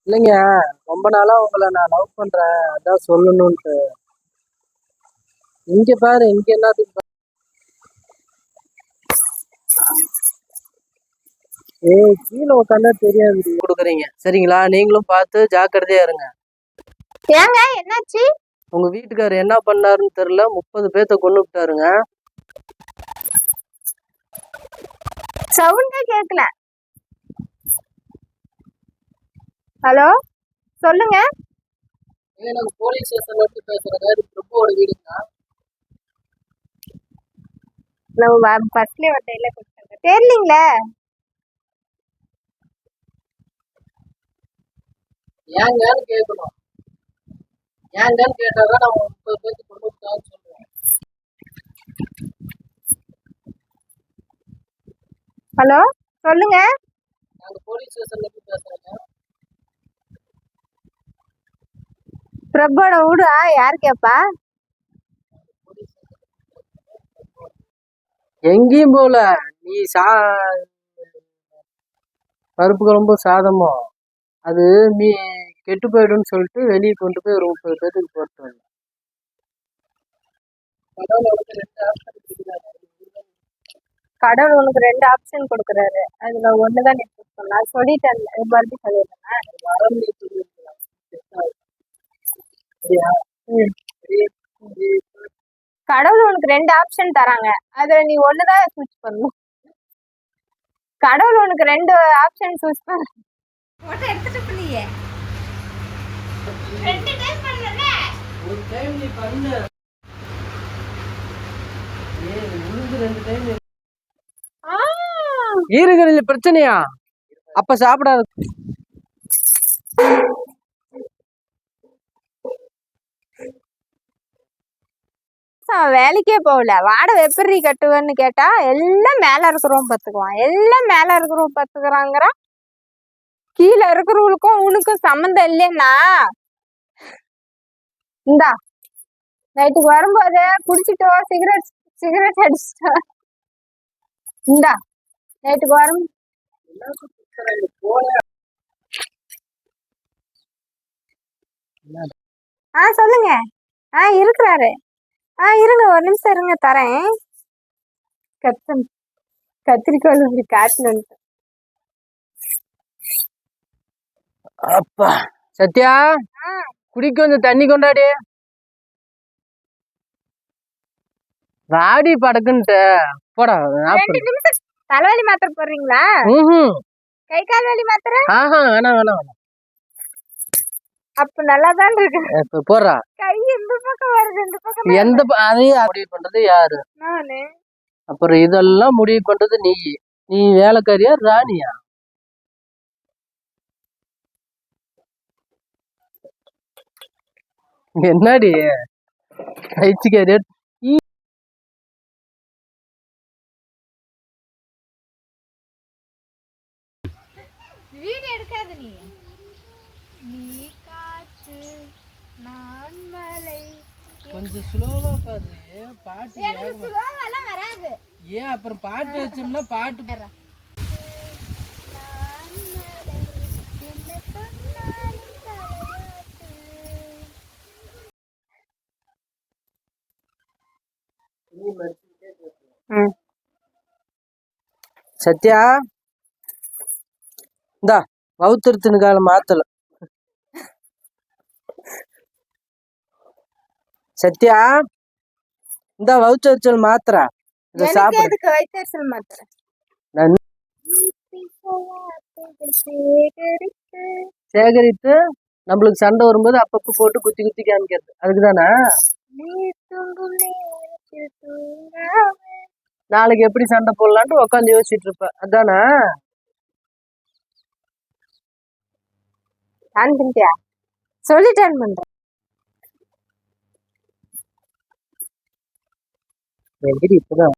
இல்லைங்க, ரொம்ப நாளா உங்களை நான் லவ் பண்றேன், அதான் சொல்லணும்ட்டு. இங்க பாரு, இங்க என்னதுக்கு பாரு. ஏய், கீழே உட்காந்தா தெரியாது கொடுக்குறீங்க, சரிங்களா? நீங்களும் பார்த்து ஜாக்கிரதையா இருங்க. ஏங்க என்னாச்சு? உங்க வீட்டுக்காரர் என்ன பண்ணாருன்னு தெரியல, 30 பேத்த கொண்டு விட்டாருங்க. சவுண்டே கேட்கல. ஹலோ, சொல்லுங்க. நாங்க போலீஸ் ஸ்டேஷன்ல இருந்து பேசுறேங்க. இது பிரபுவோட வீடுங்க. நம்ம பஸ்ல வட்டையில கொடுத்தாங்க, தெரியலீங்களே. ஏங்கன்னு கேட்கணும். ஏங்கன்னு கேட்டாதான் நம்ம 30 பேத்து கொண்டு விட்டான்னு சொல்லுவோம். ஹலோ, சொல்லுங்க. நாங்க போலீஸ் ஸ்டேஷன்ல இருந்து பேசுறேங்க. பிரபோட வீடா? யார் கேப்பா? எங்கேயும் போல. நீ பருப்பு குழம்பு சாதமோ அது மீ கெட்டு போயிடும்னு சொல்லிட்டு வெளியே கொண்டு போய் ஒரு 30 பேருக்கு போட்டு வந்தேன். கடவுள் உனக்கு 2 ஆப்ஷன் கொடுக்குறாரு, அதுல ஒண்ணுதான் நீ சூஸ் பண்ணலாம். சொல்லிட்டேன், மறுபடியும் சொல்லிடுறேன். கடவுள் உனக்கு 2 ஆப்ஷன் தராங்க, அதுல நீ ஒண்ணுதான் சூஸ் பண்ணணும். கடவுள் உனக்கு 2 ஆப்ஷன் சூஸ் பண்ண. போட்டோ எடுத்துட்டு பண்ணியே 2 டைம் பண்ணல. ஒரு டைம் நீ பண்ணு. உளுந்து 2 டைம். ஈரகல்ல பிரச்சனையா? அப்ப சாப்பிடாத. வேலைக்கே போகல, வாடகை எப்படி கட்டுவேன்னு கேட்டா எல்லாம் மேல இருக்கிறவன் பத்துக்குவான், எல்லாம் மேல இருக்கிறவன் பத்துக்கிறாங்கிறான். கீழே இருக்கிறவங்களுக்கும் உனக்கும் சம்மந்தம் இல்லைன்னா இந்தா நைட்டுக்கு வரும்போது குடிச்சிட்டோ சிகரெட் அடிச்சிட்டோ. இந்தா நைட்டுக்கு வரும். சொல்லுங்க. இருக்கிறாரு. இருங்க, ஒரு நிமிஷம் இருங்க, தரேன். கத்திரிக்கோள் இப்படி காட்டுல. அப்பா சத்யா, குடிக்க கொஞ்சம் தண்ணி கொண்டாடி. ராடி படக்குன்ட்டு போடா. 2 நிமிஷம். தலைவலி மாத்திரை போடுறீங்களா? கை கால் வலி மாத்திரை? வேணாம். அப்ப நல்லாதான் இருக்கு. இப்ப போடுறா. கை இந்த பக்கம் வருது, இந்த பக்கம். எந்த அதையும் முடிவு பண்றது யாரு? நானு. அப்புறம் இதெல்லாம் முடிவு பண்றது நீ வேலைக்காரியா ராணியா? என்னடி பயிற்சிக்காரியா? வீடியோ எடுக்காத நீ. நீ காற்று நான் மலை. கொஞ்சம் ஸ்லோவா பாரு. பாட்டு எனக்கு ஸ்லோவாலாம் வராது. ஏன் அப்புறம் பாட்டு வச்சோம்னா பாட்டு சத்யா, இந்தா வவுத்திருத்தின காலம் மாத்தல. சத்யா, இந்த வவுச்சல் மாத்திரை இத சாப்பிடு. வயிற்றுச்சல் மாத்திரை சேகரித்து நம்மளுக்கு சண்டை வரும்போது அப்பப்ப போட்டு குத்தி குத்தி காமிக்கிறது, அதுக்குதானே? நாளைக்கு எப்படி சண்டை போடலான்ட்டு உட்காந்து யோசிச்சுட்டு இருப்ப, அதானே? சொல்லிட்டேன் பண்றேன். இப்பதான்